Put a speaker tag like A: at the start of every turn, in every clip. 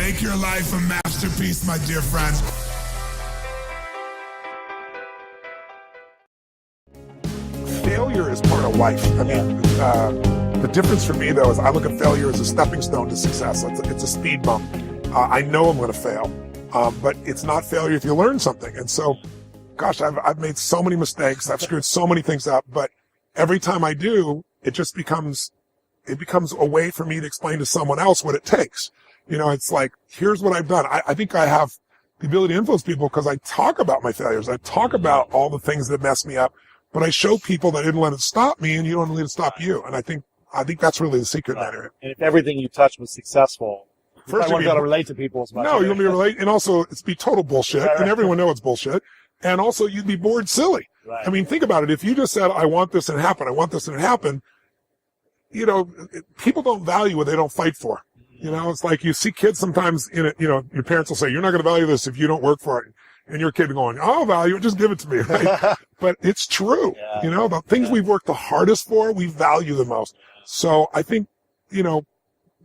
A: Make your life a masterpiece, my dear friend.
B: Failure is part of life. I mean, the difference for me, though, is I look at failure as a stepping stone to success. It's a speed bump. I know I'm going to fail, but it's not failure if you learn something. And so, gosh, I've made so many mistakes. I've screwed so many things up, but every time I do, it just becomes a way for me to explain to someone else what it takes. You know, it's like, here's what I've done. I think I have the ability to influence people because I talk about my failures. I talk about all the things that messed me up, but I show people that I didn't let it stop me, and you don't let it stop you. And I think that's really the secret matter.
C: And if everything you touch was successful,
B: first
C: you wouldn't be able to relate to people as much.
B: No, you wouldn't be able to relate. And also, it's be total bullshit, right. And everyone knows it's bullshit. And also, you'd be bored silly. Right. I mean, think about it. If you just said, I want this and happen, I want this and happen, you know, people don't value what they don't fight for. You know, it's like you see kids sometimes in it, you know, your parents will say, you're not going to value this if you don't work for it. And your kid going, I'll value it, just give it to me, right? But it's true. Yeah. You know, the things we've worked the hardest for, we value the most. So I think, you know,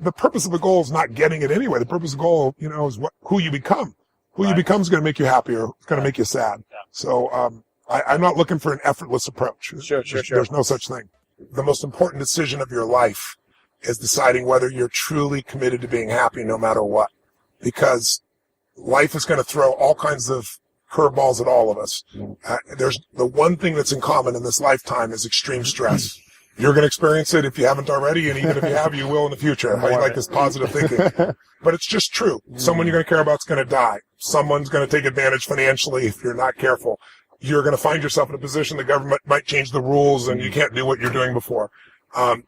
B: the purpose of the goal is not getting it anyway. The purpose of the goal, you know, is who you become. Who you become is going to make you happy or it's going to make you sad. Yeah. So I'm not looking for an effortless approach. Sure. There's no such thing. The most important decision of your life is deciding whether you're truly committed to being happy no matter what. Because life is going to throw all kinds of curveballs at all of us. There's the one thing that's in common in this lifetime is extreme stress. You're going to experience it if you haven't already, and even if you have, you will in the future. How you like this positive thinking. But it's just true. Someone you're going to care about is going to die. Someone's going to take advantage financially if you're not careful. You're going to find yourself in a position the government might change the rules and you can't do what you're doing before.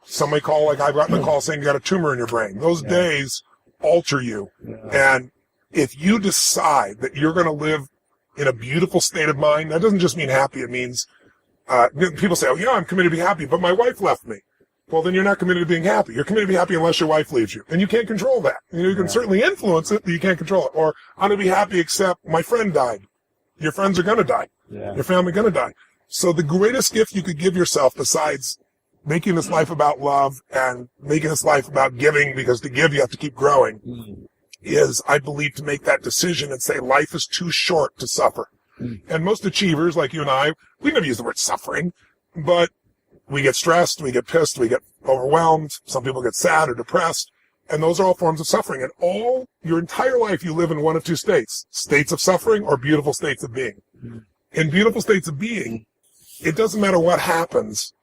B: Somebody call, like I've gotten a call saying you got a tumor in your brain. Those days alter you. And if you decide that you're going to live in a beautiful state of mind, that doesn't just mean happy. It means, people say, oh yeah, I'm committed to be happy, but my wife left me. Well, then you're not committed to being happy. You're committed to be happy unless your wife leaves you. And you can't control that. You can certainly influence it, but you can't control it. Or I'm going to be happy except my friend died. Your friends are going to die. Your family going to die. So the greatest gift you could give yourself, besides making this life about love and making this life about giving, because to give you have to keep growing, is, I believe, to make that decision and say life is too short to suffer. And most achievers like you and I, we never use the word suffering, but we get stressed, we get pissed, we get overwhelmed. Some people get sad or depressed. And those are all forms of suffering. And all your entire life, you live in one of two states of suffering or beautiful states of being. In beautiful states of being, it doesn't matter what happens.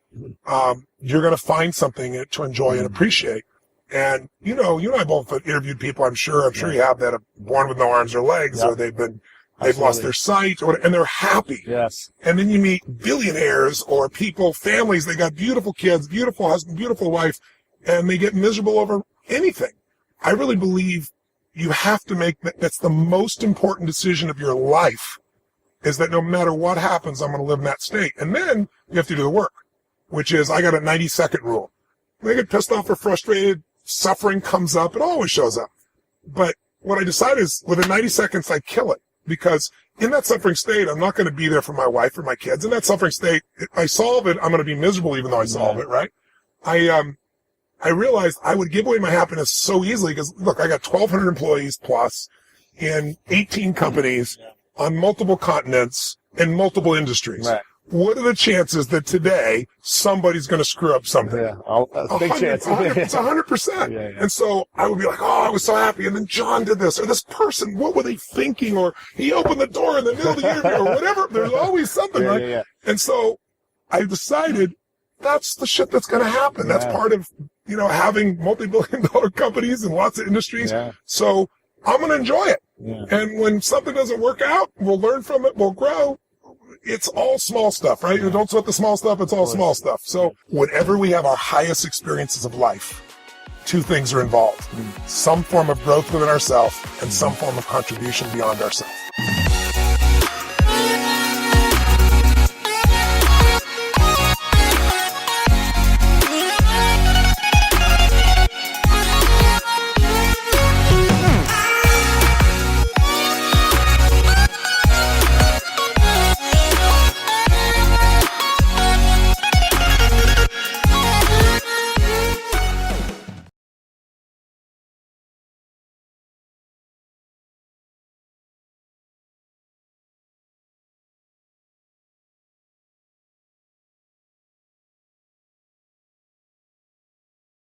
B: You're going to find something to enjoy and appreciate. And, you know, you and I both have interviewed people, I'm sure you have, that are born with no arms or legs, or they've lost their sight, and they're happy. Yes. And then you meet billionaires or people, families, they got beautiful kids, beautiful husband, beautiful wife, and they get miserable over anything. I really believe you have to make that's the most important decision of your life, is that no matter what happens, I'm going to live in that state. And then you have to do the work, which is, I got a 90-second rule. When I get pissed off or frustrated, suffering comes up. It always shows up. But what I decide is, within 90 seconds, I kill it. Because in that suffering state, I'm not going to be there for my wife or my kids. In that suffering state, if I solve it, I'm going to be miserable even though I solve it, right? I realized I would give away my happiness so easily because, look, I got 1,200 employees plus in 18 companies on multiple continents in multiple industries. Right. What are the chances that today somebody's going to screw up something?
C: Big chance.
B: It's 100%. And so I would be like, oh, I was so happy. And then John did this, or this person, what were they thinking? Or he opened the door in the middle of the interview, or whatever. There's always something, right? And so I decided that's the shit that's going to happen. That's part of, you know, having multi-billion-dollar companies in lots of industries. So I'm going to enjoy it. And when something doesn't work out, we'll learn from it, we'll grow. It's all small stuff, right? You don't sweat the small stuff, it's all small stuff. So whenever we have our highest experiences of life, two things are involved. Some form of growth within ourselves and some form of contribution beyond ourselves.